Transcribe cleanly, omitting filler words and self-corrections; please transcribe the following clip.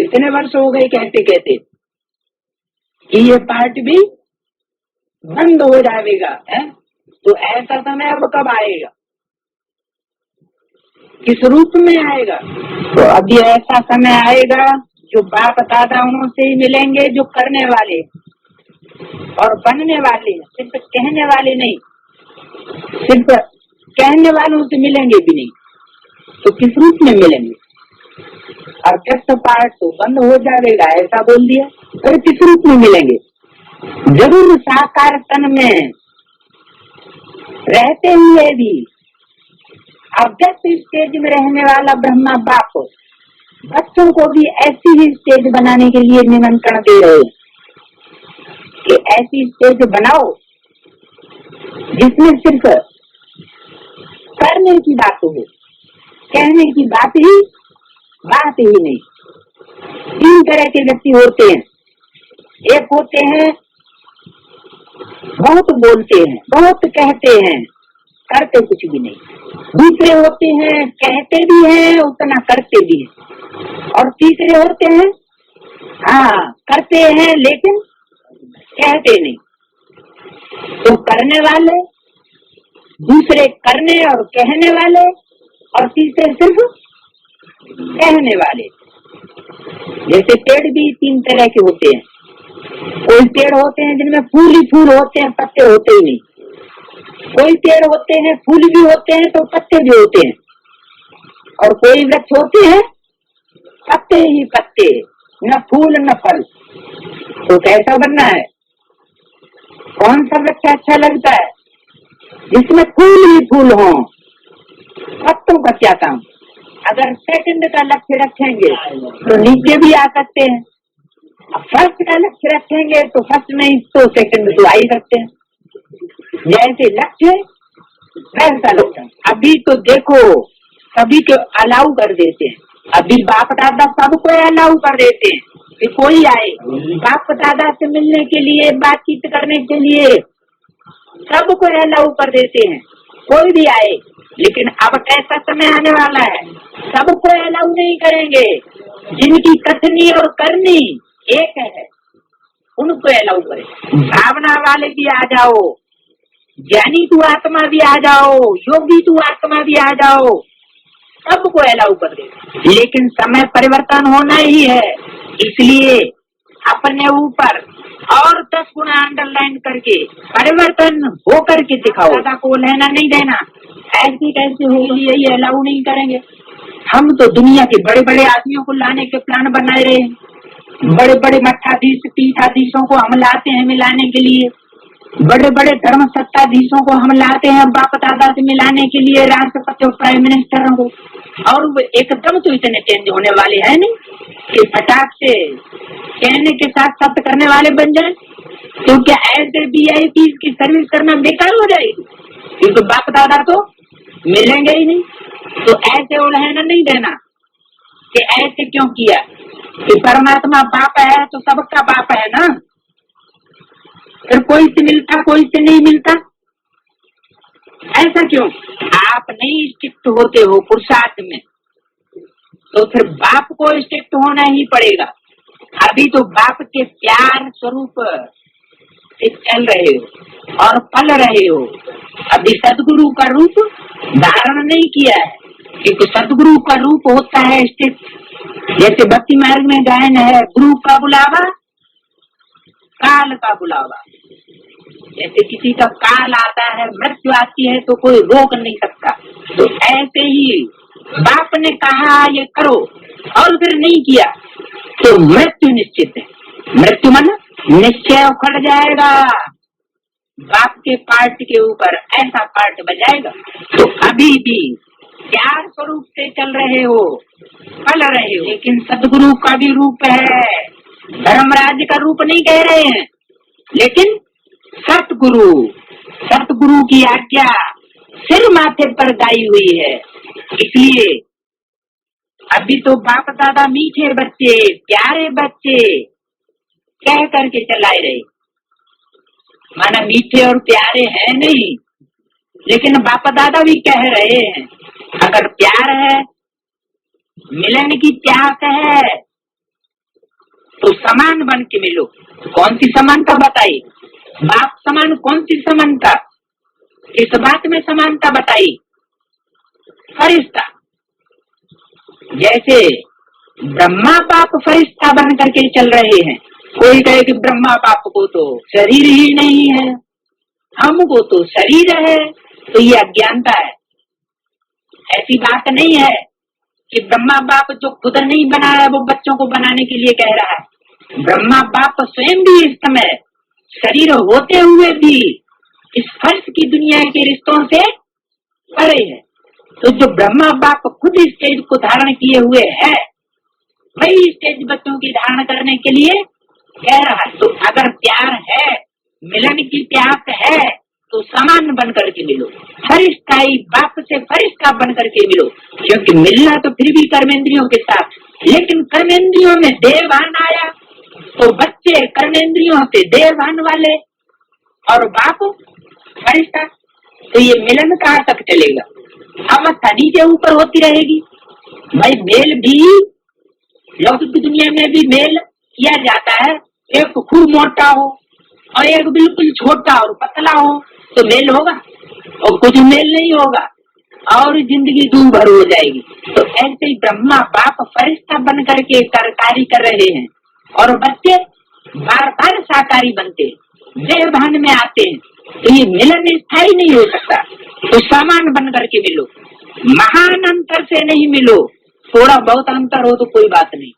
कितने वर्ष हो गए कहते कहते कि ये पार्ट भी बंद हो जाएगा है। तो ऐसा समय अब कब आएगा, किस रूप में आएगा? तो अभी ऐसा समय आएगा जो बाप दादा उनसे ही मिलेंगे जो करने वाले और बनने वाले, सिर्फ कहने वाले नहीं, सिर्फ कहने वालों से मिलेंगे भी नहीं। तो किस रूप में मिलेंगे? अव्यक्त पार्ट तो बंद हो जाएगा ऐसा बोल दिया, फिर किस रूप में मिलेंगे? जरूर साकार तन में रहते हुए भी अव्यक्त स्टेज में रहने वाला ब्रह्मा बाप बच्चों को भी ऐसी ही स्टेज बनाने के लिए निमंत्रण दे रहे कि ऐसी स्टेज बनाओ जिसमें सिर्फ करने की बात हो, कहने की बात ही नहीं। तीन तरह के व्यक्ति होते हैं। एक होते हैं बहुत बोलते हैं, बहुत कहते हैं, करते कुछ भी नहीं। दूसरे होते हैं कहते भी हैं उतना करते भी हैं। और तीसरे होते हैं करते हैं लेकिन कहते नहीं। तो करने वाले, दूसरे करने और कहने वाले, और तीसरे सिर्फ कहने वाले। जैसे पेड़ भी तीन तरह के होते हैं। कोई पेड़ होते हैं जिनमें फूल ही फूल होते हैं, पत्ते होते ही नहीं। कोई पेड़ होते हैं फूल भी होते हैं तो पत्ते भी होते हैं। और कोई वृक्ष होते हैं पत्ते ही पत्ते, न फूल न फल। तो कैसा बनना है? कौन सा वृक्ष अच्छा लगता है? जिसमें फूल ही फूल हो, पत्तों का क्या काम? अगर सेकंड का लक्ष्य रखेंगे तो नीचे भी आ सकते हैं। अब फर्स्ट का लक्ष्य रखेंगे तो फर्स्ट नहीं तो सेकंड तो आ ही सकते हैं। जैसे लक्ष्य वैसा लक्ष्य। अभी तो देखो सभी को अलाउ कर देते हैं। अभी बाप दादा सबको अलाउ कर देते हैं कि कोई आए बाप दादा से मिलने के लिए, बातचीत करने के लिए, सबको अलाउ कर देते हैं, कोई भी आए। लेकिन अब कैसा समय आने वाला है, सबको अलाउ नहीं करेंगे। जिनकी कथनी और करनी एक है उनको अलाउ करें। भावना वाले भी आ जाओ, ज्ञानी तू आत्मा भी आ जाओ, योगी तू आत्मा भी आ जाओ, सबको अलाउ कर दे। लेकिन समय परिवर्तन होना ही है, इसलिए अपने ऊपर और 10 गुना अंडरलाइन करके परिवर्तन हो करके दिखाओ। दादा को लेना नहीं देना, ऐसी कैसे होगी, यही अलाउ नहीं करेंगे। हम तो दुनिया के बड़े बड़े आदमियों को लाने के प्लान बनाए रहे हैं। बड़े बड़े मठाधीश पीठाधीशों को हम लाते हैं मिलाने के लिए, बड़े बड़े धर्म सत्ताधीशों को हम लाते हैं बाप दादा से मिलाने के लिए, राष्ट्रपति और प्राइम मिनिस्टरों को। और वो एकदम तो इतने चेंज होने वाले हैं नहीं कि फटाक से कहने के साथ शब्द करने वाले बन जाए। तो क्या ऐसे VIP की सर्विस करना बेकार हो जाएगी? क्योंकि बाप दादा तो मिलेंगे ही नहीं। तो ऐसे उन्हें नहीं देना कि ऐसे क्यों किया, कि परमात्मा बाप है तो सबका बाप है ना। फिर कोई से मिलता कोई से नहीं मिलता, ऐसा क्यों? आप नहीं स्ट्रिक्ट होते हो पुरुषार्थ में, तो फिर बाप को स्ट्रिक्ट होना ही पड़ेगा। अभी तो बाप के प्यार स्वरूप चल रहे हो और पल रहे हो। अभी सदगुरु का रूप धारण नहीं किया है, क्योंकि सदगुरु का रूप होता है स्ट्रिक्ट। जैसे भक्ति मार्ग में गायन है, गुरु का बुलावा काल का बुलावा। जैसे किसी का काल आता है, मृत्यु आती है तो कोई रोक नहीं सकता। तो ऐसे ही बाप ने कहा ये करो और फिर नहीं किया तो मृत्यु निश्चित है। मृत्यु मन निश्चय उखड़ जाएगा बाप के पार्ट के ऊपर, ऐसा पार्ट बजाएगा। तो अभी भी प्यार स्वरूप से चल रहे हो, पल रहे हो, लेकिन सदगुरु का भी रूप है। धर्मराज का रूप नहीं कह रहे हैं, लेकिन सतगुरु की आज्ञा सिर माथे पर गाई हुई है। इसलिए अभी तो बाप दादा मीठे बच्चे, प्यारे बच्चे कह करके चलाए रहे, माना मीठे और प्यारे हैं नहीं, लेकिन बाप दादा भी कह रहे हैं। अगर प्यार है, मिलन की प्यास है, समान बन के मिलो। कौन सी समानता बताई? बाप समान कौन सी समानता? इस बात में समानता बताई। फरिश्ता, जैसे ब्रह्मा बाप फरिश्ता बन करके चल रहे हैं। कोई कहे कि ब्रह्मा बाप को तो शरीर ही नहीं है, हमको तो शरीर है, तो ये अज्ञानता है। ऐसी बात नहीं है कि ब्रह्मा बाप जो खुद नहीं बना रहा है वो बच्चों को बनाने के लिए कह रहा है। ब्रह्मा बाप स्वयं भी इस समय शरीर होते हुए भी इस फर्श की दुनिया के रिश्तों से परे है। तो जो ब्रह्मा बाप खुद स्टेज को धारण किए हुए है, वही स्टेज बच्चों की धारण करने के लिए कह रहा है। तो अगर प्यार है, मिलन की प्यास है, तो समान बन करके मिलो। फरिश्ताई बाप से फरिश्ता बन करके मिलो। क्योंकि मिलना तो फिर भी कर्मेंद्रियों के साथ, लेकिन कर्मेंद्रियों में देवभान आया तो बच्चे कर्मेंद्रियों से देवभान वाले और बाप फरिश्ता, तो ये मिलन कहाँ तक चलेगा? अवस्था नीचे ऊपर होती रहेगी। भाई मेल भी लौकिक दुनिया में भी मेल किया जाता है। एक खूब मोटा हो और एक बिल्कुल छोटा और पतला हो तो मेल होगा, और कुछ मेल नहीं होगा और जिंदगी दूर भर हो जाएगी। तो ऐसे ही ब्रह्मा बाप फरिश्ता बन करके कार्य कर रहे हैं और बच्चे बार बार साकारी बनते, देवभान में आते हैं। तो ये मिलन स्थायी नहीं हो सकता। तो समान बन करके मिलो, महान अंतर से नहीं मिलो। थोड़ा बहुत अंतर हो तो कोई बात नहीं,